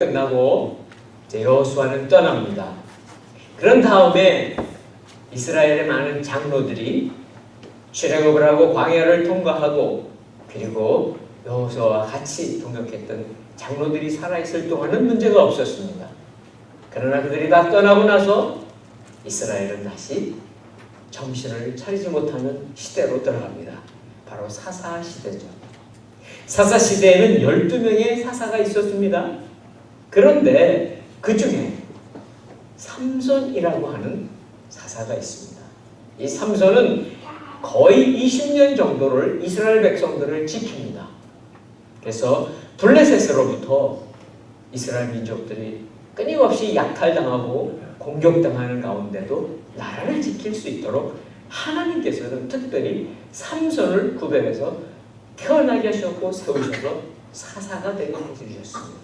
끝나고 이제 여호수아는 떠납니다. 그런 다음에 이스라엘의 많은 장로들이 출애굽을 하고 광야를 통과하고 그리고 여호수아와 같이 동역했던 장로들이 살아있을 동안은 문제가 없었습니다. 그러나 그들이 다 떠나고 나서 이스라엘은 다시 정신을 차리지 못하는 시대로 들어갑니다. 바로 사사 시대죠. 사사 시대에는 12명의 사사가 있었습니다. 그런데 그 중에 삼손이라고 하는 사사가 있습니다. 이 삼손은 거의 20년 정도를 이스라엘 백성들을 지킵니다. 그래서 블레셋으로부터 이스라엘 민족들이 끊임없이 약탈당하고 공격당하는 가운데도 나라를 지킬 수 있도록 하나님께서는 특별히 삼손을 구별해서 태어나게 하셨고 세우셔서 사사가 되게 해주셨습니다.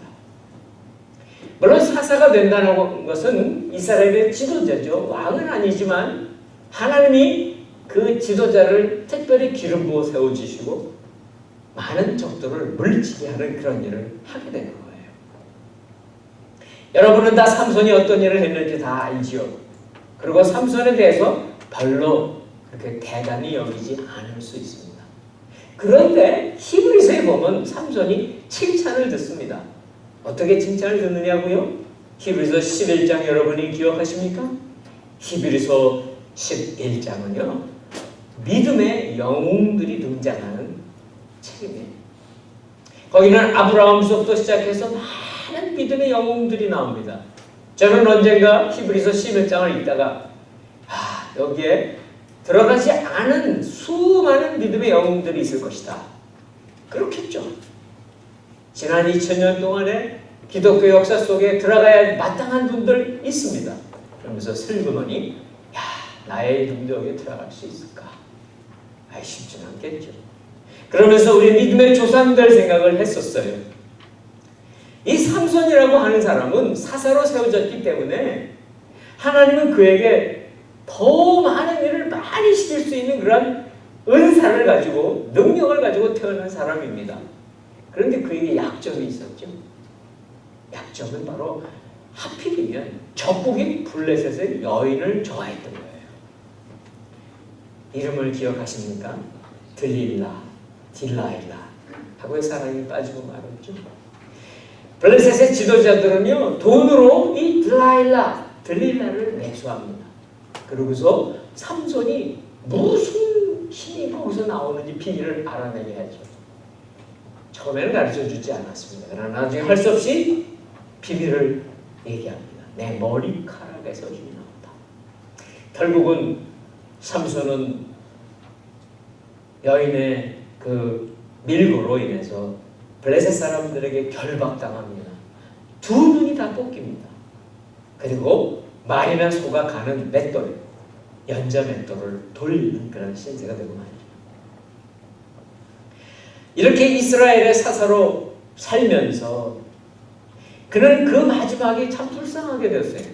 물론 사사가 된다는 것은 이스라엘의 지도자죠. 왕은 아니지만 하나님이 그 지도자를 특별히 기름 부어 세워주시고 많은 적들을 물리치게 하는 그런 일을 하게 되는 거예요. 여러분은 다 삼손이 어떤 일을 했는지 다 알지요. 그리고 삼손에 대해서 별로 그렇게 대단히 여기지 않을 수 있습니다. 그런데 히브리서에 보면 삼손이 칭찬을 듣습니다. 어떻게 칭찬을 듣느냐고요? 히브리서 11장 여러분이 기억하십니까? 히브리서 11장은요. 믿음의 영웅들이 등장하는 책이에요. 거기는 아브라함서부터 시작해서 많은 믿음의 영웅들이 나옵니다. 저는 언젠가 히브리서 11장을 읽다가 여기에 들어가지 않은 수많은 믿음의 영웅들이 있을 것이다. 그렇겠죠. 지난 2000년 동안에 기독교 역사 속에 들어가야 마땅한 분들 있습니다. 그러면서 슬그머니 나의 능력에 들어갈 수 있을까? 쉽지는 않겠죠. 그러면서 우리 믿음의 조상들 생각을 했었어요. 이 삼손이라고 하는 사람은 사사로 세워졌기 때문에 하나님은 그에게 더 많은 일을 많이 시킬 수 있는 그런 은사를 가지고 능력을 가지고 태어난 사람입니다. 그런데 그에게 약점이 있었죠. 약점은 바로 하필이면 적국인 블레셋의 여인을 좋아했던 거예요. 이름을 기억하십니까? 들릴라, 딜라일라 하고의 사랑에 빠지고 말았죠. 블레셋의 지도자들은요 돈으로 이 들릴라를 매수합니다. 그러고서 삼손이 무슨 힘이 거기서 나오는지 비밀을 알아내게 하죠. 처음에는 가르쳐주지 않았습니다. 그러나 나중에 할 수 없이 비밀을 얘기합니다. 내 머리카락에서 힘이 나온다. 결국은 삼손은 여인의 그 밀고로 인해서 블레셋 사람들에게 결박당합니다. 두 눈이 다 뽑힙니다. 그리고 말이나 소가 가는 맷돌, 연자 맷돌을 돌리는 그런 신세가 되고 말이죠. 이렇게 이스라엘의 사사로 살면서 그는 그 마지막에 참 불쌍하게 됐어요.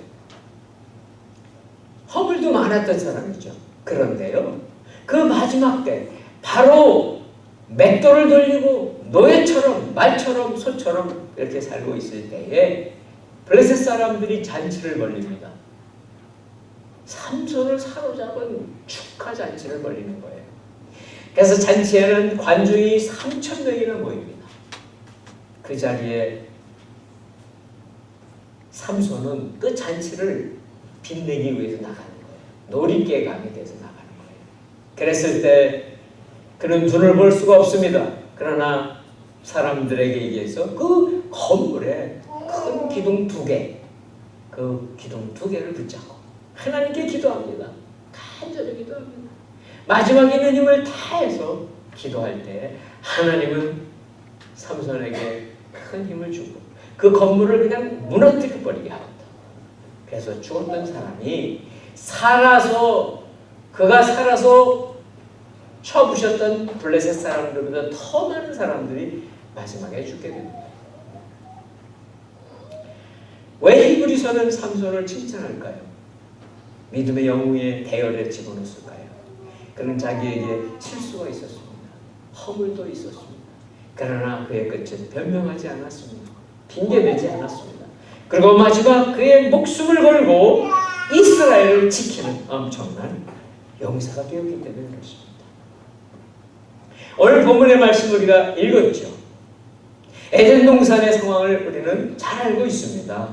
허물도 많았던 사람이죠. 그런데요, 그 마지막 때 바로 맷돌을 돌리고 노예처럼 말처럼 소처럼 이렇게 살고 있을 때에 블레셋 사람들이 잔치를 벌립니다. 삼손을 사로잡은 축하 잔치를 벌리는 거예요. 그래서 잔치에는 관중이 3,000명이나 모입니다. 그 자리에 삼손은 그 잔치를 빛내기 위해서 나가는 거예요. 놀이개감이 돼서 나가는 거예요. 그랬을 때 그는 눈을 볼 수가 없습니다. 그러나 사람들에게 의해서 그 건물에 큰 기둥 2개, 그 기둥 2개를 붙잡고 하나님께 기도합니다. 간절히 기도합니다. 마지막에 있는 힘을 다해서 기도할 때 하나님은 삼손에게 큰 힘을 주고 그 건물을 그냥 무너뜨려 버리게 합니다. 그래서 죽었던 사람이 그가 살아서 쳐부셨던 블레셋 사람들보다 더 많은 사람들이 마지막에 죽게 됩니다. 왜 히브리서는 삼손을 칭찬할까요? 믿음의 영웅의 대열에 집어넣었을까요? 그는 자기에게 실수가 있었습니다. 허물도 있었습니다. 그러나 그의 끝은 변명하지 않았습니다. 핑계대지 않았습니다. 그리고 마지막 그의 목숨을 걸고 이스라엘을 지키는 엄청난 용사가 되었기 때문에 그렇습니다. 오늘 본문의 말씀 우리가 읽었죠. 에덴 동산의 상황을 우리는 잘 알고 있습니다.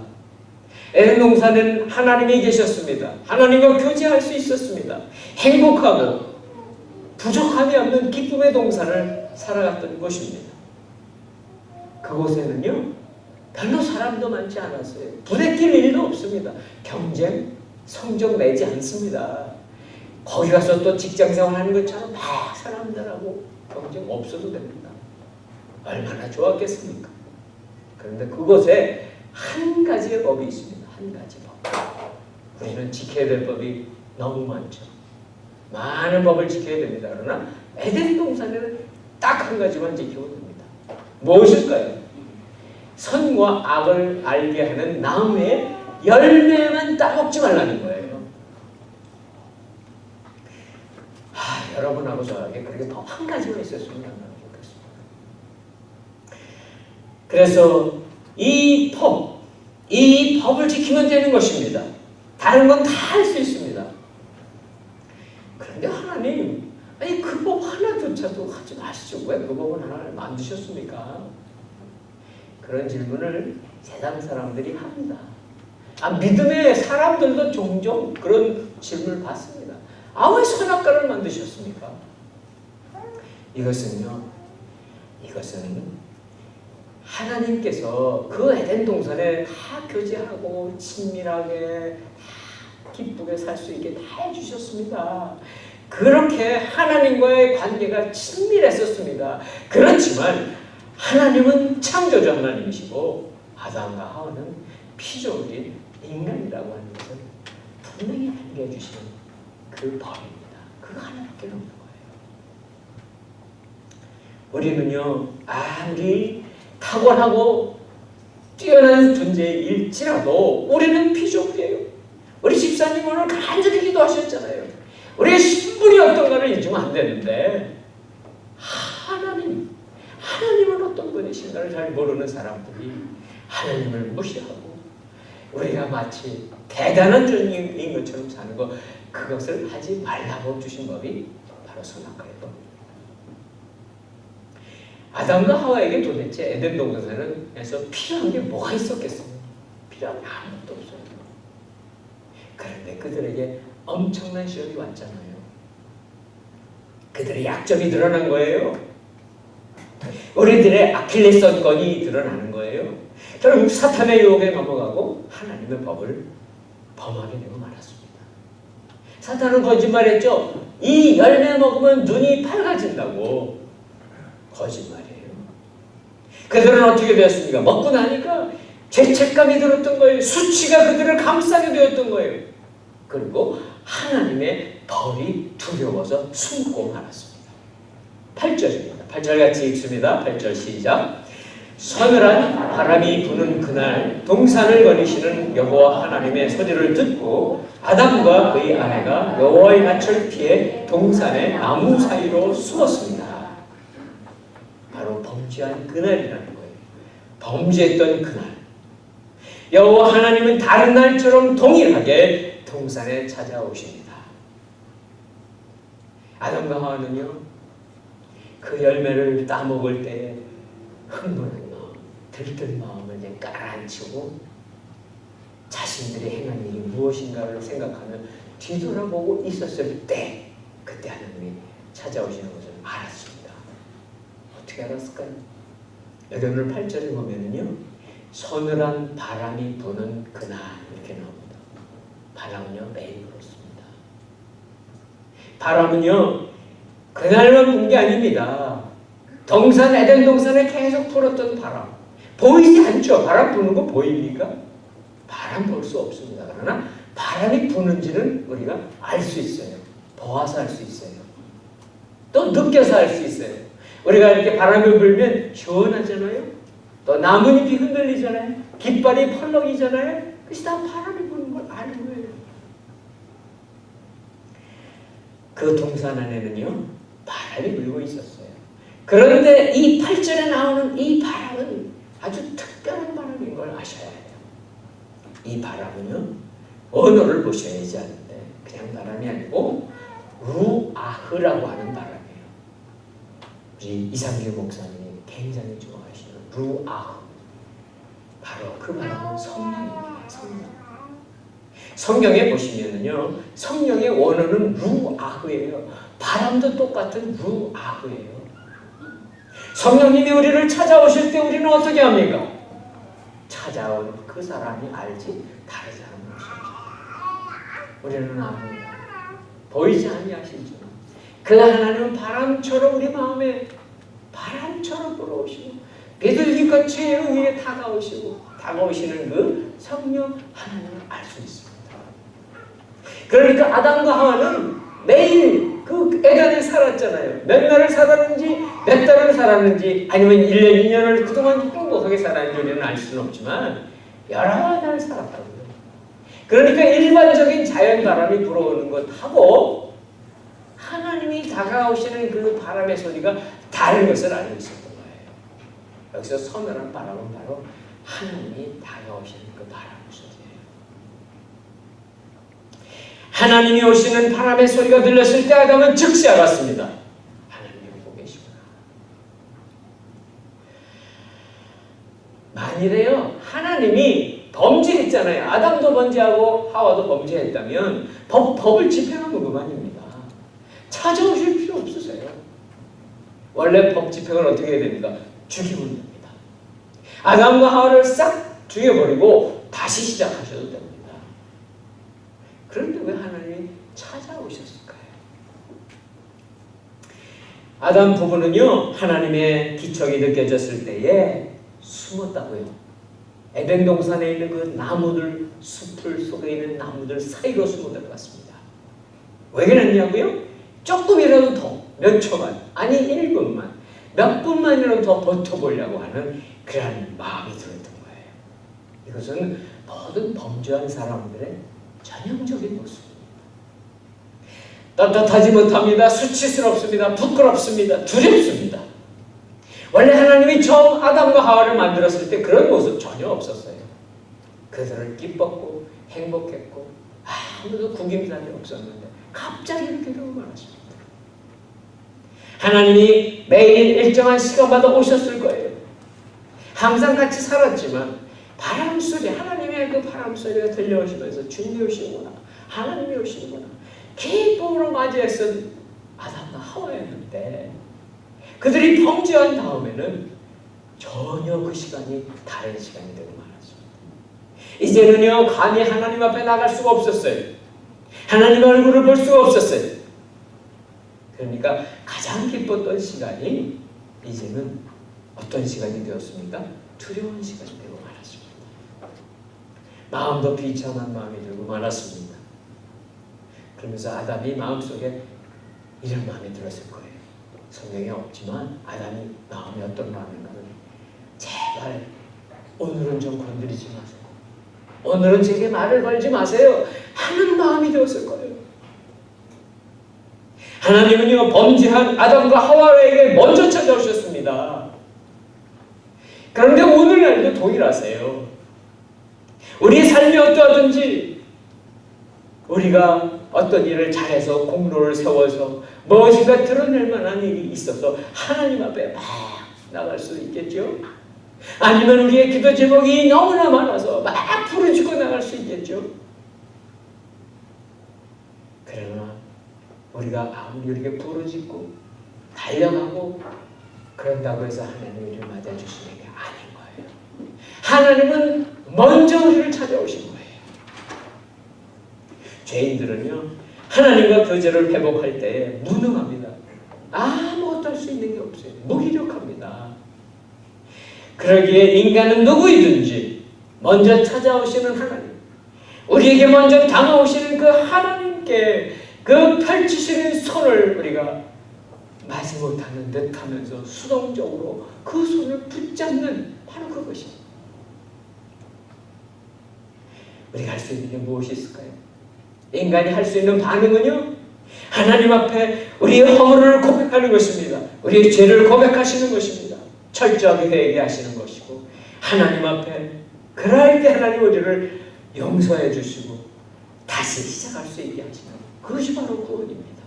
에덴 동산은 하나님이 계셨습니다. 하나님과 교제할 수 있었습니다. 행복하고 부족함이 없는 기쁨의 동산을 살아갔던 곳입니다. 그곳에는요 별로 사람도 많지 않았어요. 부대낄 일도 없습니다. 경쟁, 성적 내지 않습니다. 거기 가서 또 직장생활 하는 것처럼 막 사람들하고 경쟁 없어도 됩니다. 얼마나 좋았겠습니까? 그런데 그곳에 한 가지의 법이 있습니다. 한 가지 법. 우리는 지켜야 될 법이 너무 많죠. 많은 법을 지켜야 됩니다. 그러나 에덴 동산에는 딱 한 가지만 지키면 됩니다. 무엇일까요? 선과 악을 알게 하는 나무의 열매만 따먹지 말라는 거예요. 여러분하고 저에게 그렇게 법 한 가지만 있었으면 얼마나 좋겠습니까? 그래서 이 법을 지키면 되는 것입니다. 다른 건 다 할 수 있습니다. 그런데 하나님, 아니 그 법 하나조차도 하지 마시죠. 왜 그 법을 하나를 만드셨습니까? 그런 질문을 세상 사람들이 합니다. 믿음의 사람들도 종종 그런 질문을 받습니다. 왜 선악과를 만드셨습니까? 이것은 하나님께서 그 에덴 동산에 다 교제하고 친밀하게 다 기쁘게 살 수 있게 다 해주셨습니다. 그렇게 하나님과의 관계가 친밀했었습니다. 그렇지만 하나님은 창조주 하나님이시고 아담과 하와는 피조물인 인간이라고 하는 것을 분명히 알게 해주시는 그 법입니다. 그거 하나밖에 없는 거예요. 우리는요 아무리 탁월하고 뛰어난 존재일지라도 우리는 피조물이에요. 우리 집사님 오늘 간절히 기도하셨잖아요. 우리의 신분이 어떤가를 잊으면 안 되는데 하나님은 어떤 분이신가를 잘 모르는 사람들이 하나님을 무시하고 우리가 마치 대단한 존재인 것처럼 사는 것, 그것을 하지 말라고 주신 법이 바로 선악과의 법입니다. 아담과 하와에게 도대체 에덴 동산에서 필요한 게 뭐가 있었겠어요? 필요한 게 아무것도 없어요. 그런데 그들에게 엄청난 시험이 왔잖아요. 그들의 약점이 드러난 거예요. 우리들의 아킬레스건이 드러나는 거예요. 결국 사탄의 유혹에 넘어가고 하나님의 법을 범하게 되고 말았습니다. 사탄은 거짓말했죠. 이 열매 먹으면 눈이 밝아진다고. 거짓말이에요. 그들은 어떻게 되었습니까? 먹고 나니까 죄책감이 들었던 거예요. 수치가 그들을 감싸게 되었던 거예요. 그리고 하나님의 벌이 두려워서 숨고 말았습니다. 8절입니다. 8절 같이 읽습니다. 8절 시작. 서늘한 바람이 부는 그날 동산을 거니시는 여호와 하나님의 소리를 듣고 아담과 그의 아내가 여호와의 낯을 피해 동산의 나무 사이로 숨었습니다. 바로 범죄한 그날이라는 거예요. 범죄했던 그날. 여호와 하나님은 다른 날처럼 동일하게 동산에 찾아오십니다. 아담과 하와는요 그 열매를 따먹을 때에 흥분한 마음, 들뜬 마음을 이제 깔아앉히고 자신들이 행한 일이 무엇인가를 생각하며 뒤돌아보고 있었을 때 그때 하나님이 찾아오시는 것을 알았습니다. 어떻게 알았을까요? 여기 오늘 8절에 보면은요 서늘한 바람이 부는 그날 이렇게 나옵니다. 바람은요 매일 그렇습니다. 바람은요 그날만 분 게 아닙니다. 동산 에덴 동산에 계속 불었던 바람 보이지 않죠? 바람 부는 거 보입니까? 바람 볼 수 없습니다. 그러나 바람이 부는지는 우리가 알 수 있어요. 보아서 알 수 있어요. 또 느껴서 알 수 있어요. 우리가 이렇게 바람이 불면 시원하잖아요. 또 나뭇잎이 흔들리잖아요. 깃발이 펄럭이잖아요. 그것이 다 바람이 부는 걸 아는 거예요. 그 동산 안에는요 바람이 불고 있었어요. 그런데 이 8절에 나오는 이 바람은 아주 특별한 바람이에요. 이 바람은요, 언어를 보셔야지 하는데 그냥 바람이 아니고 루아흐라고 하는 바람이에요. 우리 이상규 목사님이 굉장히 좋아하시는 루아흐. 바로 그 바람은 성령입니다. 성령. 성경에 보시면은요, 성령의 원어는 루아흐예요. 바람도 똑같은 루아흐예요. 성령님이 우리를 찾아오실 때 우리는 어떻게 합니까? 찾아온 그 사람이 알지 다른 사람은 없습니다. 우리는 압니다. 보이지 아니하시지만 그 하나님은 바람처럼 우리 마음에 바람처럼 불어오시고 비둘기같이 우리에게 다가오시는 그 성령 하나님을 알 수 있습니다. 그러니까 아담과 하와는 매일 그 에덴에 살았잖아요. 몇 날을 살았는지 몇 달을 살았는지 아니면 1년 2년을 그동안 행복하게 살았는지 우리는 알 수는 없지만 여러 날 살았다고요. 그러니까 일반적인 자연바람이 불어오는 것하고 하나님이 다가오시는 그 바람의 소리가 다른 것을 알고 있었던 거예요. 여기서 서늘한 바람은 바로 하나님이 다가오시는 그 바람의 소리예요. 하나님이 오시는 바람의 소리가 들렸을 때 아담은 즉시 알았습니다. 하나님이 오고 계시구나. 만일에요, 하나님이 범죄했잖아요. 아담도 범죄하고 하와도 범죄했다면 법을 집행하면 그만입니다. 찾아오실 필요 없으세요. 원래 법 집행을 어떻게 해야 됩니까? 죽이면 됩니다. 아담과 하와를 싹 죽여버리고 다시 시작하셔도 됩니다. 그런데 왜 하나님이 찾아오셨을까요? 아담 부부는요, 하나님의 기척이 느껴졌을 때에 숨었다고요. 에덴 동산에 있는 그 나무들, 숲을 속에 있는 나무들 사이로 숨어 들어갔습니다. 왜 그랬냐고요? 조금이라도 더, 몇 초만, 아니 1분만, 몇 분만이라도 더 버텨보려고 하는 그런 마음이 들었던 거예요. 이것은 모든 범죄한 사람들의 전형적인 모습입니다. 떳떳하지 못합니다. 수치스럽습니다. 부끄럽습니다. 두렵습니다. 원래 하나님이 처음 아담과 하와를 만들었을 때 그런 모습 전혀 없었어요. 그들을 기뻤고 행복했고 아무도 구김살이 없었는데 갑자기 이렇게 되고 말았습니다. 하나님이 매일 일정한 시간마다 오셨을 거예요. 항상 같이 살았지만 바람소리, 하나님의 그 바람소리가 들려오시면서 주님이 오시구나, 하나님이 오시구나 기쁨으로 맞이했던 아담과 하와였는데 그들이 범죄한 다음에는 전혀 그 시간이 다른 시간이 되고 말았습니다. 이제는요, 감히 하나님 앞에 나갈 수가 없었어요. 하나님 얼굴을 볼 수가 없었어요. 그러니까 가장 기뻤던 시간이 이제는 어떤 시간이 되었습니까? 두려운 시간이 되고 말았습니다. 마음도 비참한 마음이 들고 말았습니다. 그러면서 아담이 마음속에 이런 마음이 들었을 거예요. 성경에 없지만 아담이 마음이 어떤 마음인가는 제발 오늘은 좀 건드리지 마세요. 오늘은 제게 말을 걸지 마세요 하는 마음이 되었을 거예요. 하나님은요, 범죄한 아담과 하와에게 먼저 찾아오셨습니다. 그런데 오늘날도 동일하세요. 우리 삶이 어떠하든지 우리가 어떤 일을 잘해서 공로를 세워서 무엇인가 드러낼 만한 일이 있어서 하나님 앞에 막 나갈 수 있겠죠. 아니면 우리의 기도 제목이 너무나 많아서 막 부르짖고 나갈 수 있겠죠. 그러나 우리가 아무리 이렇게 부르짖고 달려가고 그런다고 해서 하나님이 우리를 맞아주시는 게 아닌 거예요. 하나님은 먼저 우리를 찾아오신 거예요. 죄인들은요, 하나님과 교제를 회복할 때에 무능합니다. 아무것도 할 수 있는 게 없어요. 무기력합니다. 그러기에 인간은 누구이든지 먼저 찾아오시는 하나님, 우리에게 먼저 다가오시는 그 하나님께 그 펼치시는 손을 우리가 마지 못하는 듯 하면서 수동적으로 그 손을 붙잡는 바로 그것입니다. 우리가 할 수 있는 게 무엇이 있을까요? 인간이 할 수 있는 반응은요, 하나님 앞에 우리의 허물을 고백하는 것입니다. 우리의 죄를 고백하시는 것입니다. 철저하게 회개하시는 것이고, 하나님 앞에 그럴 때 하나님 우리를 용서해 주시고 다시 시작할 수 있게 하시는 그것이 바로 구원입니다.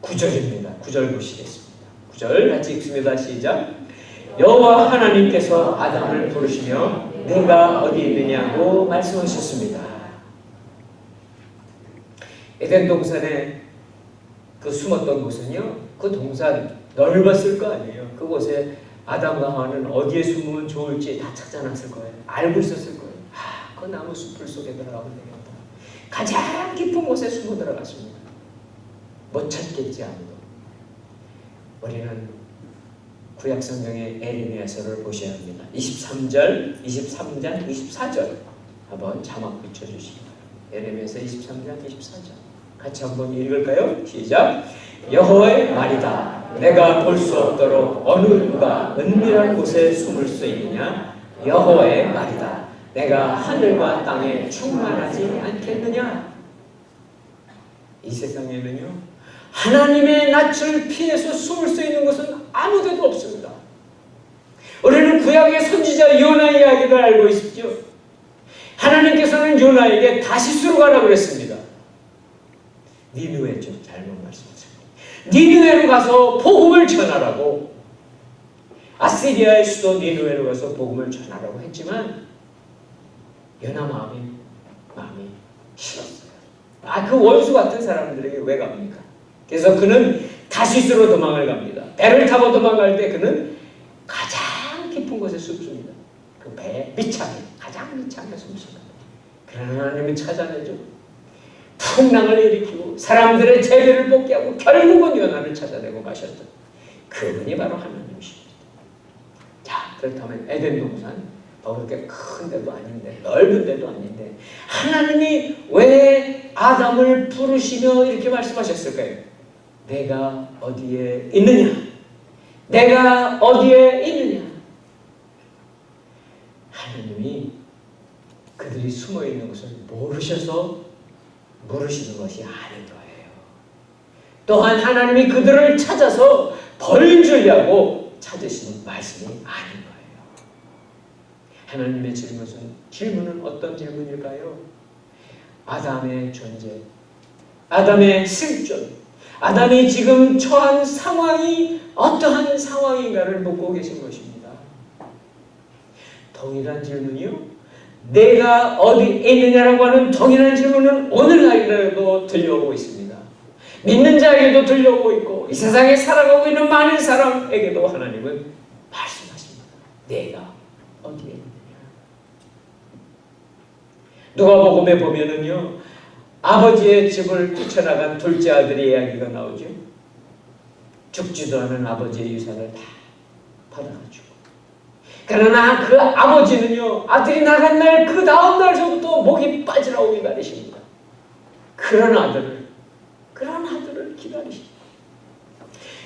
9절입니다. 9절 보시겠습니다. 9절 같이 읽습니다. 시작. 여호와 하나님께서 아담을 부르시며 내가 어디 있느냐고 말씀하셨습니다. 에덴 동산에 그 숨었던 곳은요, 그 동산 넓었을 거 아니에요. 그곳에 아담과 하와는 어디에 숨으면 좋을지 다 찾아놨을 거예요. 알고 있었을 거예요. 그 나무 숲을 속에 들어가면 되겠다. 가장 깊은 곳에 숨어 들어갔습니다. 못 찾겠지 아무도. 우리는 구약성경의 에레미야서를 보셔야 합니다. 23절, 23장, 24절 한번 자막 붙여주시기 바랍니다. 에레미야서 23장, 24절 같이 한번 읽을까요? 시작. 여호와의 말이다. 내가 볼 수 없도록 어느 누가 은밀한 곳에 숨을 수 있느냐? 여호와의 말이다. 내가 하늘과 땅에 충만하지 않겠느냐? 이 세상에는요, 하나님의 낯을 피해서 숨을 수 있는 것은 아무데도 없습니다. 우리는 구약의 선지자 요나 이야기를 알고 있죠. 하나님께서는 요나에게 다시스로 가라고 그랬습니다. 니느웨죠. 잘못 말씀하셨습니다. 니느웨로 가서 복음을 전하라고, 아시리아의 수도 니느웨로 가서 복음을 전하라고 했지만 요나 마음이 싫었어요. 그 원수 같은 사람들에게 왜 갑니까? 그래서 그는 다시스로 도망을 갑니다. 배를 타고 도망갈 때 그는 가장 깊은 곳에 숨습니다. 그 배 밑창에, 가장 밑창에 숨습니다. 그러나 하나님은 찾아내죠. 풍랑을 일으키고 사람들의 재배를 뽑게 하고 결국은 요나를 찾아내고 가셨던 그분이 바로 하나님이십니다. 자, 그렇다면 에덴 동산 그렇게 큰 데도 아닌데, 넓은 데도 아닌데 하나님이 왜 아담을 부르시며 이렇게 말씀하셨을까요? 내가 어디에 있느냐? 내가 어디에 있느냐? 하나님이 그들이 숨어있는 것을 모르셔서 물으시는 것이 아닌 거예요. 또한 하나님이 그들을 찾아서 벌 주려고 찾으시는 말씀이 아닌 거예요. 하나님의 질문은 어떤 질문일까요? 아담의 존재, 아담의 실존, 아담이 지금 처한 상황이 어떠한 상황인가를 묻고 계신 것입니다. 동일한 질문이요, 내가 어디 있느냐라고 하는 동일한 질문은 오늘날에도 들려오고 있습니다. 믿는 자에게도 들려오고 있고 이 세상에 살아가고 있는 많은 사람에게도 하나님은 말씀하십니다. 내가 어디에 있느냐? 누가복음에 보면은요, 아버지의 집을 뛰쳐나간 둘째 아들의 이야기가 나오죠. 죽지도 않은 아버지의 유산을 다 받아가지고, 그러나 그 아버지는요, 아들이 나간 날 그 다음 날서부터 목이 빠지라고 기다리십니다. 그런 아들을 기다리십니다.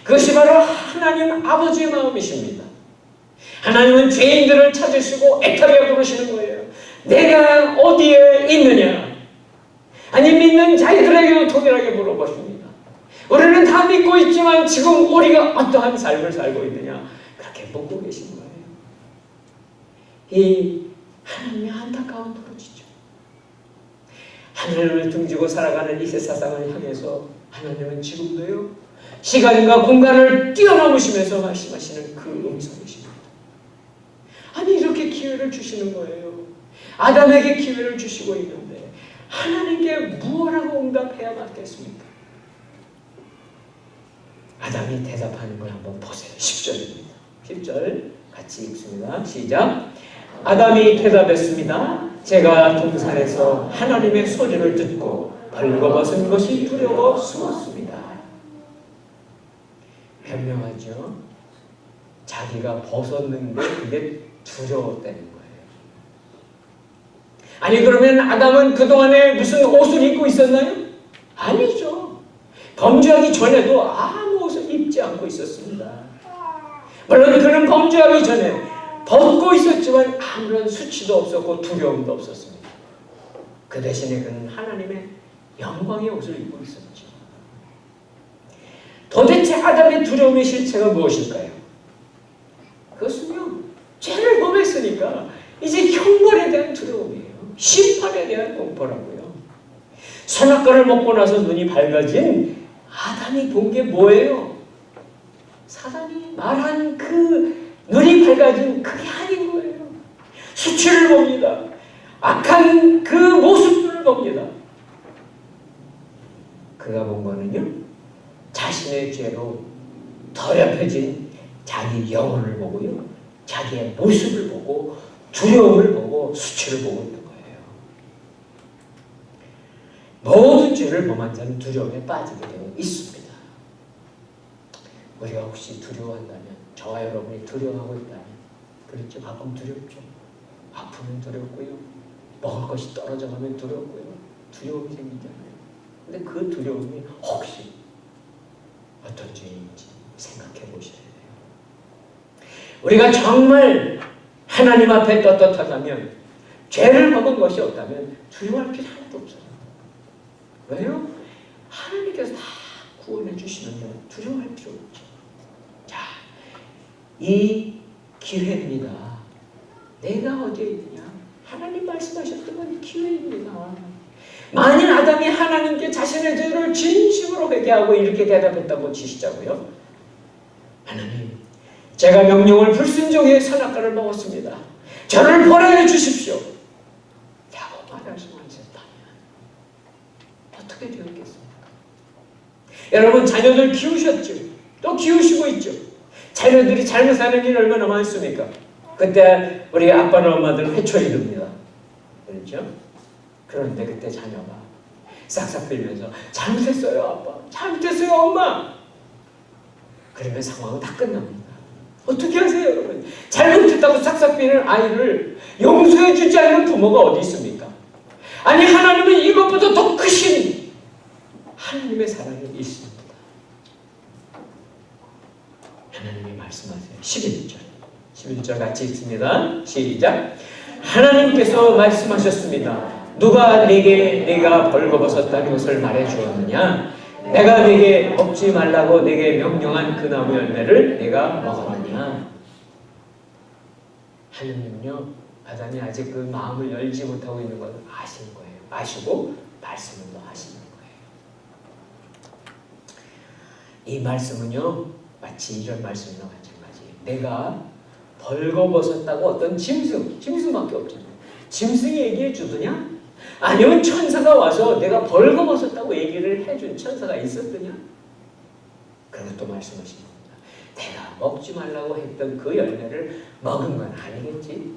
그것이 바로 하나님 아버지의 마음이십니다. 하나님은 죄인들을 찾으시고 애타게 부르시는 거예요. 내가 어디에 있느냐? 아니, 믿는 자들에게도 동일하게 물어보십니다. 우리는 다 믿고 있지만 지금 우리가 어떠한 삶을 살고 있느냐? 그렇게 묻고 계신 거예요. 이 하나님의 안타까운 도로지죠. 하나님을 등지고 살아가는 이 세상을 향해서 하나님은 지금도요, 시간과 공간을 뛰어넘으시면서 말씀하시는 그 음성이십니다. 아니, 이렇게 기회를 주시는 거예요. 아담에게 기회를 주시고 있는데 하나님께 무엇라고 응답해야 맞겠습니까? 아담이 대답하는 걸 한번 보세요. 10절입니다. 10절 같이 읽습니다. 시작. 아담이 대답했습니다. 제가 동산에서 하나님의 소리를 듣고 벌거벗은 것이 두려워 숨었습니다. 현명하죠? 자기가 벗었는데 그게 두려웠다는 거예요. 아니, 그러면 아담은 그동안에 무슨 옷을 입고 있었나요? 아니죠. 범죄하기 전에도 아무 옷을 입지 않고 있었습니다. 물론 그는 범죄하기 전에 벗고 있었지만 아무런 수치도 없었고 두려움도 없었습니다. 그 대신에 그는 하나님의 영광의 옷을 입고 있었죠. 도대체 아담의 두려움의 실체가 무엇일까요? 그것은요, 죄를 범했으니까 이제 형벌에 대한 두려움이에요. 10 대한 공포라고요. 선악과를 먹고 나서 눈이 밝아진 아담이 본 게 뭐예요? 사단이 말한 그 눈이 밝아진 그게 아닌 거예요. 수치를 봅니다. 악한 그 모습들을 봅니다. 그가 본 거는요, 자신의 죄로 더럽혀진 자기 영혼을 보고요, 자기의 모습을 보고 두려움을 보고 수치를 보고 있는 거예요. 모든 죄를 범한 자는 두려움에 빠지게 되어 있습니다. 우리가 혹시 두려워한다면, 저와 여러분이 두려워하고 있다면, 그렇죠? 가끔 두렵죠. 아프면 두렵고요, 먹을 것이 떨어져 가면 두렵고요, 두려움이 생기잖아요. 근데 그 두려움이 혹시 어떤 죄인지 생각해 보셔야 돼요. 우리가 정말 하나님 앞에 떳떳하다면, 죄를 범은 것이 없다면 두려워할 필요 하나도 없어요. 왜요? 하나님께서 다 구원해 주시는데 두려워할 필요 없죠. 자, 이 기회입니다. 내가 어디에 있느냐? 하나님 말씀하셨던 건 기회입니다. 만일 아담이 하나님께 자신의 죄를 진심으로 회개하고 이렇게 대답했다고 치시자고요. 하나님, 제가 명령을 불순종해 선악과를 먹었습니다. 저를 벌하여 주십시오. 라고 말씀하셨다면 어떻게 되었겠습니까? 여러분, 자녀들 키우셨죠? 또 키우시고 있죠? 자녀들이 잘못하는 일 얼마나 많습니까? 그때 우리 아빠나 엄마들은 회초리 듭니다. 그렇죠? 그런데 그때 자녀가 싹싹 빌면서 잘못했어요 아빠, 잘못했어요 엄마, 그러면 상황은 다 끝납니다. 어떻게 하세요 여러분? 잘못했다고 싹싹 비는 아이를 용서해 주지 않는 부모가 어디 있습니까? 아니, 하나님은 이것보다 더 크신 하나님의 사랑이 있습니다. 하나님이 말씀하세요. 11절 같이 읽습니다. 시작. 하나님께서 말씀하셨습니다. 누가 내게 네가 벌거벗었다는 것을 말해 주었느냐? 내가 네게 먹지 말라고 네게 명령한 그 나무 열매를 네가 먹었느냐? 하나님은요, 아담이 아직 그 마음을 열지 못하고 있는 것을 아시는 거예요. 아시고 말씀을 또 하시는 거예요. 이 말씀은요, 마치 이런 말씀이나 마찬가지예요. 내가 벌거벗었다고 어떤 짐승밖에 없잖아요. 짐승이 얘기해 주더냐? 아니면 천사가 와서 내가 벌거벗었다고 얘기를 해준 천사가 있었더냐? 그것도 말씀하신 겁니다. 내가 먹지 말라고 했던 그 열매를 먹은 건 아니겠지?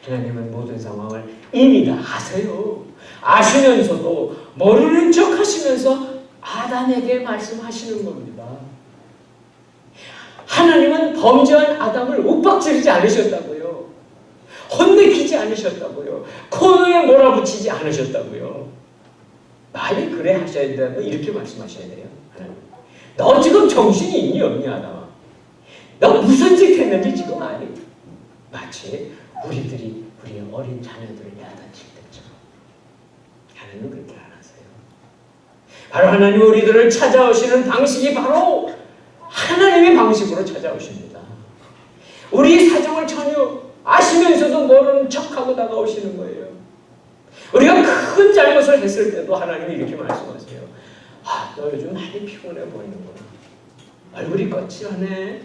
하나님은 모든 상황을 이미 다 아세요. 아시면서도 모르는 척 하시면서 아담에게 말씀하시는 겁니다. 하나님은 범죄한 아담을 윽박지르지 않으셨다고요. 혼내키지 않으셨다고요. 코너에 몰아붙이지 않으셨다고요. 많이 그래 하셔야 된다고 이렇게 말씀하셔야 돼요. 하나님, 너 지금 정신이 있니 없니 아담아? 너 무슨 짓 했는지 지금 아니? 마치 우리의 어린 자녀들을 야단칠 때처럼. 하나님은 그렇게 안 하세요. 바로 하나님 우리들을 찾아오시는 방식이 바로 하나님의 방식으로 찾아오십니다. 우리 사정을 전혀 아시면서도 모르는 척하고 다가오시는 거예요. 우리가 큰 잘못을 했을 때도 하나님이 이렇게 말씀하세요. 아, 너 요즘 많이 피곤해 보이는구나. 얼굴이 거칠하네.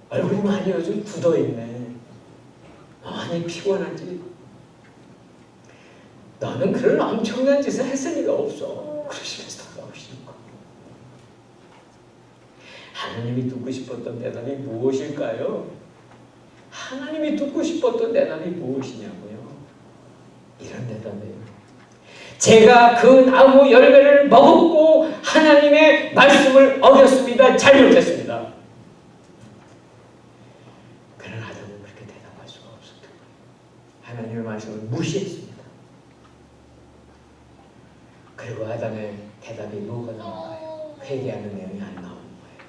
얼굴이 많이 요즘 굳어있네. 많이 피곤하지. 너는 그런 엄청난 짓을 했을 리가 없어. 그러시면서 다가오시는 거. 하나님이 듣고 싶었던 대답이 무엇일까요? 하나님이 듣고 싶었던 대답이 무엇이냐고요? 이런 대답이에요. 제가 그 나무 열매를 먹었고 하나님의 말씀을 어겼습니다. 잘못했습니다. 그런 아담은 그렇게 대답할 수가 없었던 거예요. 하나님의 말씀을 무시했습니다. 그리고 아담의 대답이 뭐가 나올까요? 회개하는 내용이 안 나오는 거예요.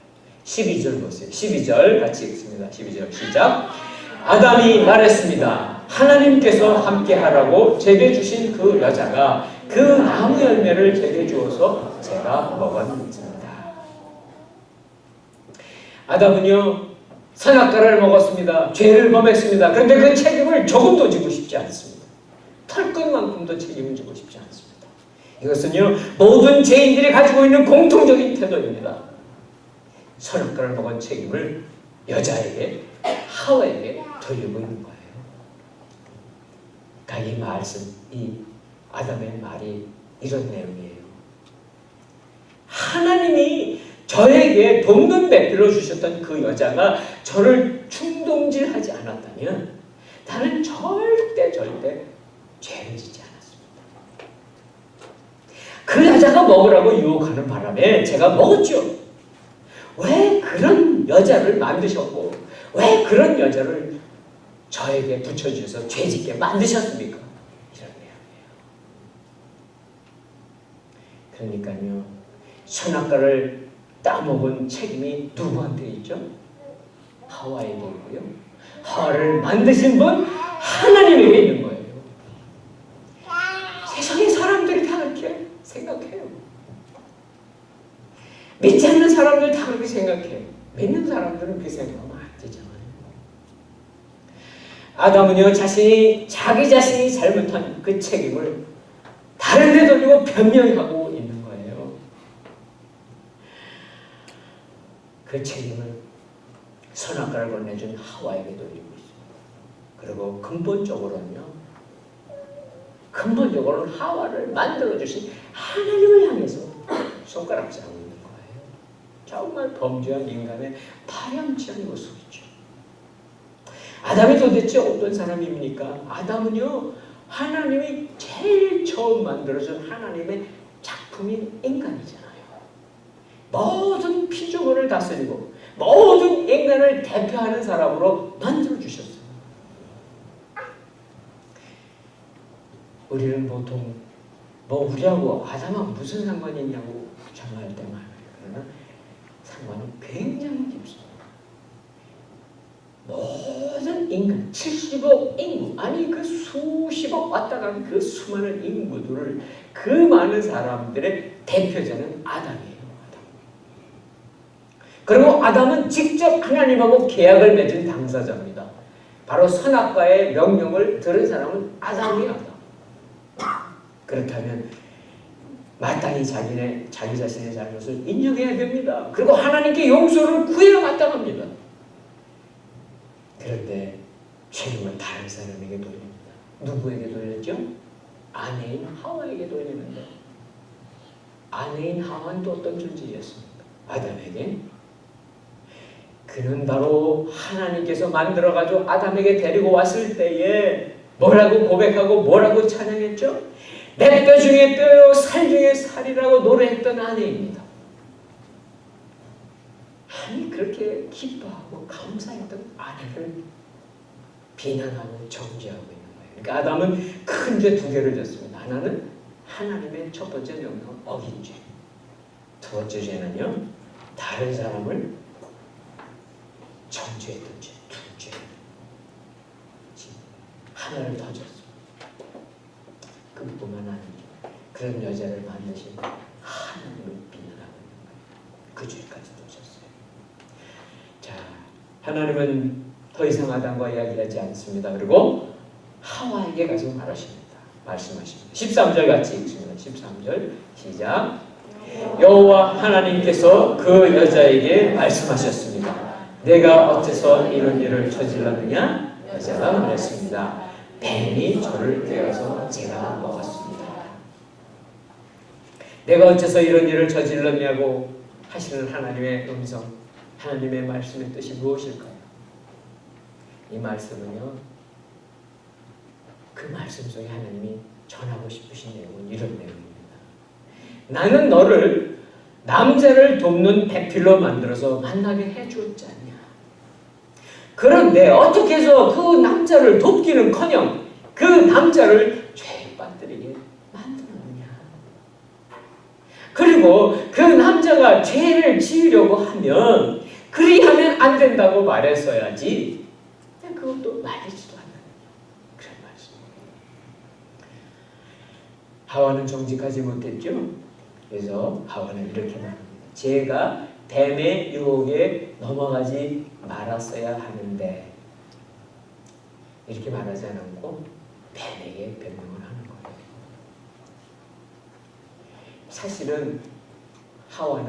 12절 보세요. 12절 같이 읽습니다. 12절 시작. 아담이 말했습니다. 하나님께서 함께 하라고 제게 주신 그 여자가 그 나무 열매를 제게 주어서 제가 먹었습니다. 아담은요, 선악과를 먹었습니다. 죄를 범했습니다. 그런데 그 책임을 조금도 지고 싶지 않습니다. 털끝만큼도 책임을 지고 싶지 않습니다. 이것은요, 모든 죄인들이 가지고 있는 공통적인 태도입니다. 선악과를 먹은 책임을 여자에게, 하와에게 돌리고 있는 거예요. 그러니까 이 말씀, 이 아담의 말이 이런 내용이에요. 하나님이 저에게 돕는 배필로 주셨던 그 여자가 저를 충동질하지 않았다면 나는 절대 죄를 짓지 않았습니다. 그 여자가 먹으라고 유혹하는 바람에 제가 먹었죠. 왜 그런 여자를 만드셨고 왜 그런 여자를 저에게 붙여주셔서 죄짓게 만드셨습니까? 이런 내용이에요. 그러니까요, 선악과를 따먹은 책임이 누구한테 있죠? 하와에게 있고요. 하와를 만드신 분 하나님에게 있는 거예요. 세상의 사람들이 다 그렇게 생각해요. 믿지 않는 사람들 다 그렇게 생각해요. 믿는 사람들은 그렇게 생각하면 안 되잖아요. 아담은요, 자기 자신이 잘못한 그 책임을 다른 데 돌리고 변명하고 있는 거예요. 그 책임을 선악과를 건네준 하와에게 돌리고 있습니다. 그리고 근본적으로는 하와를 만들어주신 하나님을 향해서 손가락질하고 있는 거예요. 정말 범죄한 인간의 파렴치한 모습이죠. 아담이 도대체 어떤 사람입니까? 아담은요, 하나님이 제일 처음 만들어준 하나님의 작품인 인간이잖아요. 모든 피조물을 다스리고 모든 인간을 대표하는 사람으로 만들어주셨어요. 우리는 보통 우리하고 아담하고 무슨 상관이 있냐고 전화할 때 많아요. 그러나 상관이 굉장히 깊습니다. 모든 인간, 70억 인구, 아니 그 수십억 왔다 간 그 수많은 인구들을, 그 많은 사람들의 대표자는 아담이에요. 아담. 그리고 아담은 직접 하나님하고 계약을 맺은 당사자입니다. 바로 선악과의 명령을 들은 사람은 아담이 아담. 그렇다면 마땅히 자기 자신의 잘못을 인정해야 됩니다. 그리고 하나님께 용서를 구해야 마땅합니다. 그런데 책임을 다른 사람에게 돌립니다. 누구에게 돌렸죠? 아내인 하와에게 돌리는데, 아내인 하와는 또 어떤 존재였습니까? 아담에게. 그는 바로 하나님께서 만들어가지고 아담에게 데리고 왔을 때에 뭐라고 고백하고 뭐라고 찬양했죠? 내 뼈 중에 뼈요 살 중에 살이라고 노래했던 아내입니다. 아니 그렇게 기뻐하고 감사했던 아내를 비난하고 정죄하고 있는 거예요. 그러니까 아담은 큰 죄 두 개를 졌습니다. 하나는 하나님의 첫 번째 명령을 어긴 죄. 두 번째 죄는요, 다른 사람을 정죄했던 죄. 두 죄. 하나를 더 졌습니다. 그뿐만 아니죠. 그런 여자를 만드신 하나님을 비난하고 있는 거예요. 그 죄까지도 졌어요. 자, 하나님은 더 이상 아담과 이야기하지 않습니다. 그리고 하와에게 가서 말씀하십니다. 13절 같이 읽습니다. 13절 시작. 여호와 하나님께서 그 여자에게 말씀하셨습니다. 내가 어째서 이런 일을 저질렀느냐? 여자가 말했습니다. 뱀이 저를 꿰어서 제가 먹었습니다. 내가 어째서 이런 일을 저질렀냐고 하시는 하나님의 음성, 하나님의 말씀의 뜻이 무엇일까요? 이 말씀은요, 그 말씀 속에 하나님이 전하고 싶으신 내용은 이런 내용입니다. 나는 너를 남자를 돕는 배필로 만들어서 만나게 해주었지 않냐. 그런데 어떻게 해서 그 남자를 돕기는커녕 그 남자를 죄에 빠뜨리게 만들었느냐. 그리고 그 남자가 죄를 지으려고 하면 그리하면 안 된다고 말했어야지. 그것도 말리지도 않는 그런 말씀입니다. 하와는 정직하지 못했죠. 그래서 하와는 이렇게 말합니다. 제가 뱀의 유혹에 넘어가지 말았어야 하는데 이렇게 말하지 않고 뱀에게 변명을 하는 거예요. 사실은 하와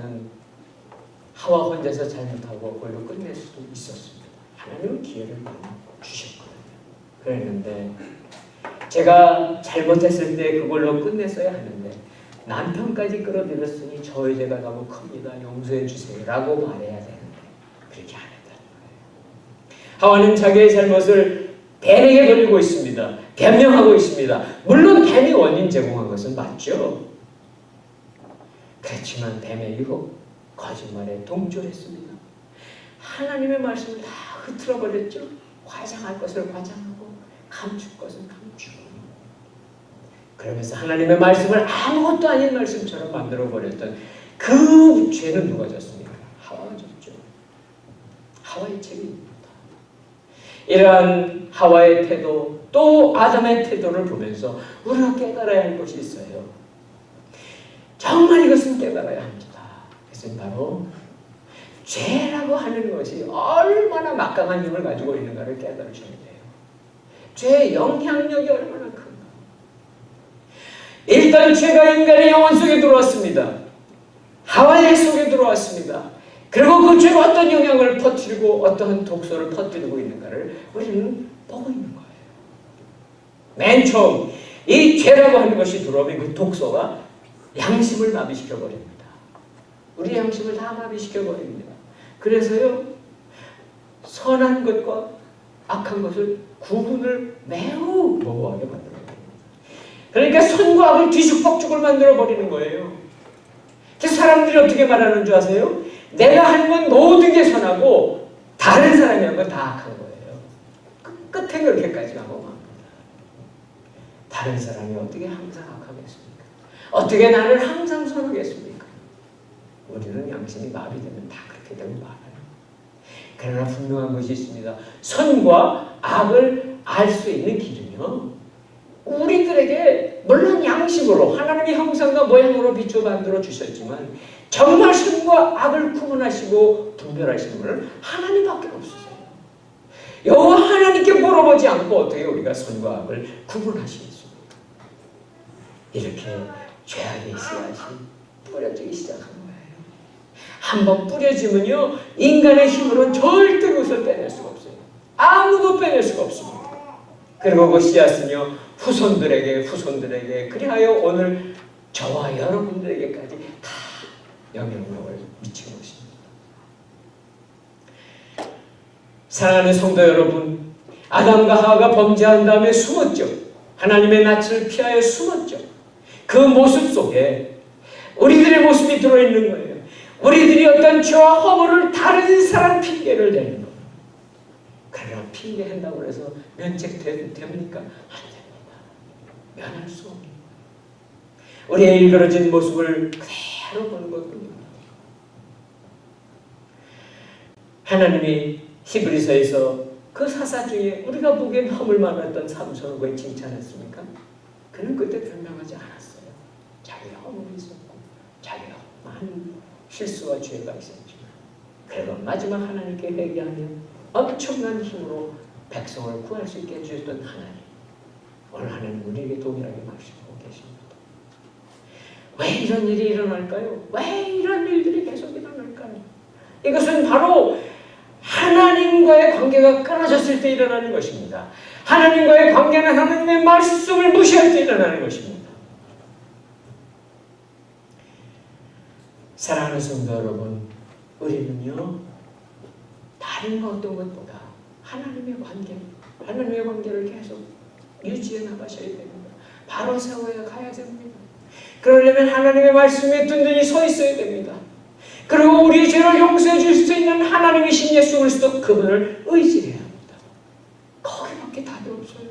혼자서 잘못하고 그걸로 끝낼 수도 있었습니다. 하나님은 기회를 많이 주셨거든요. 그랬는데 제가 잘못했을 때 그걸로 끝냈어야 하는데 남편까지 끌어들였으니 저의 죄가 너무 큽니다. 용서해 주세요 라고 말해야 되는데 그렇게 안 했다는 거예요. 하와는 자기의 잘못을 뱀에게 돌리고 있습니다. 변명하고 있습니다. 물론 뱀이 원인 제공한 것은 맞죠. 그렇지만 뱀의 유혹, 거짓말에 동조했습니다. 하나님의 말씀을 다 흐트러버렸죠. 과장할 것을 과장하고 감출 것을 감추고 그러면서 하나님의 말씀을 아무것도 아닌 말씀처럼 만들어버렸던 그 죄는 누가 졌습니까? 하와가 졌죠. 하와의 책임입니다. 이러한 하와의 태도 또 아담의 태도를 보면서 우리가 깨달아야 할 것이 있어요. 정말 이것은 깨달아야 합니다. 그것은 바로 죄라고 하는 것이 얼마나 막강한 힘을 가지고 있는가를 깨달으셔야 돼요. 죄의 영향력이 얼마나 큰가. 일단 죄가 인간의 영혼 속에 들어왔습니다. 하와의 속에 들어왔습니다. 그리고 그 죄가 어떤 영향을 퍼뜨리고 어떠한 독소를 퍼뜨리고 있는가를 우리는 보고 있는 거예요. 맨 처음 이 죄라고 하는 것이 들어오면 그 독소가 양심을 마비시켜버립니다. 우리 양심을 다 마비시켜버립니다. 그래서요 선한 것과 악한 것을 구분을 매우 모호하게 만들어버립니다. 그러니까 선과 악을 뒤죽박죽을 만들어버리는 거예요. 그래서 사람들이 어떻게 말하는 줄 아세요? 내가 한 건 모든 게 선하고 다른 사람이 한 건 다 악한 거예요. 끝에 그렇게까지 가고 맙니다. 다른 사람이 어떻게 항상 악하겠습니까? 어떻게 나를 항상 선하겠습니까? 우리는 양심이 마비되면 다 그렇게 되고 말아요. 그러나 분명한 것이 있습니다. 선과 악을 알 수 있는 길은요. 우리들에게 물론 양심으로 하나님의 형상과 모양으로 비춰 만들어 주셨지만 정말 선과 악을 구분하시고 분별하시는 분은 하나님밖에 없으세요. 여호와 하나님께 물어보지 않고 어떻게 우리가 선과 악을 구분하시겠습니까? 이렇게 죄악의 씨앗이 뿌려지기 시작한 거예요. 한번 뿌려지면요 인간의 힘으로는 절대 그것을 빼낼 수가 없어요. 아무도 빼낼 수가 없습니다. 그리고 그 씨앗은요 후손들에게 그리하여 오늘 저와 여러분들에게까지 다 영향력을 미치는 것입니다. 사랑하는 성도 여러분, 아담과 하와가 범죄한 다음에 숨었죠. 하나님의 낯을 피하여 숨었죠. 그 모습 속에 우리들의 모습이 들어있는 거예요. 우리들이 어떤 죄와 허물을 다른 사람 핑계를 대는 거예요. 그러나 핑계한다고 해서 면책됩니까? 안 됩니다. 면할 수 없는 거예요. 우리의 일그러진 모습을 그대로 보는 것뿐입니다. 하나님이 히브리서에서 그 사사 중에 우리가 보기엔 허물 많았던 삼손을 왜 칭찬했습니까? 그는 그때 변명하지 않았어요. 자기의 허물이 있었고 자기가 많은 실수와 죄가 있었지만 그래도 마지막 하나님께 회개하며 엄청난 힘으로 백성을 구할 수 있게 해주셨던 하나님, 오늘 하나님 우리에게 동일하게 말씀하고 계십니다. 왜 이런 일이 일어날까요? 왜 이런 일들이 계속 일어날까요? 이것은 바로 하나님과의 관계가 끊어졌을 때 일어나는 것입니다. 하나님과의 관계는 하나님의 말씀을 무시할 때 일어나는 것입니다. 사랑하는 성도 여러분, 우리는요 다른 어떤 것보다 하나님의 관계를 계속 유지해 나가셔야 됩니다. 바로 세워야 가야 됩니다. 그러려면 하나님의 말씀에 든든히 서 있어야 됩니다. 그리고 우리의 죄를 용서해 줄 수 있는 하나님이신 예수 그리스도 그분을 의지해야 합니다. 거기밖에 답이 없어요.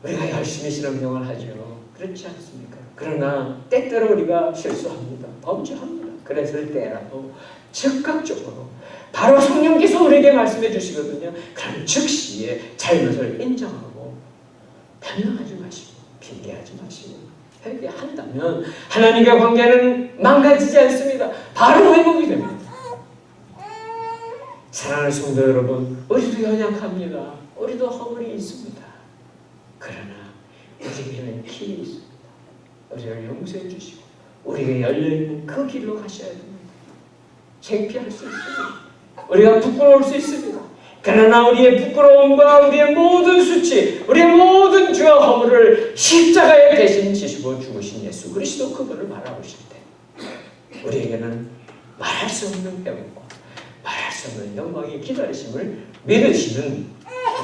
우리가 열심히 신앙생활을 하죠. 그렇지 않습니까? 그러나 때때로 우리가 실수합니다. 범죄합니다. 그랬을 때라도 즉각적으로 바로 성령께서 우리에게 말씀해 주시거든요. 그럼 즉시에 잘못을 인정하고 변명하지 마시고 핑계하지 마시고 회개한다면 하나님과 관계는 망가지지 않습니다. 바로 회복이 됩니다. 사랑하는 성도 여러분, 우리도 연약합니다. 우리도 허물이 있습니다. 그러나 우리에게는 길이 있습니다. 우리를 용서해 주시고 우리에게 열려있는 그 길로 가셔야 됩니다. 창피할 수 있습니다. 우리가 부끄러울 수 있습니다. 그러나 우리의 부끄러움과 우리의 모든 수치, 우리의 모든 죄와 허물을 십자가에 대신 지시고 죽으신 예수 그리스도 그분을 바라보실 때 우리에게는 말할 수 없는 회복과 말할 수 없는 영광의 기다리심을 믿으시는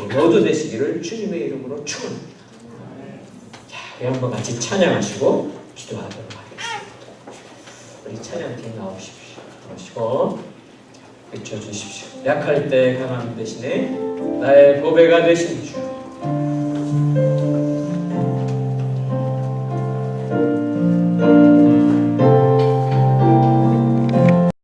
우리 모두 되시기를 주님의 이름으로 축원합니다. 자, 우리 한번 같이 찬양하시고 기도하도록 하겠습니다. 우리 찬양팀 나오십시오. 나오시고 비춰주십시오. 약할 때 강함 대신에 나의 보배가 되신 주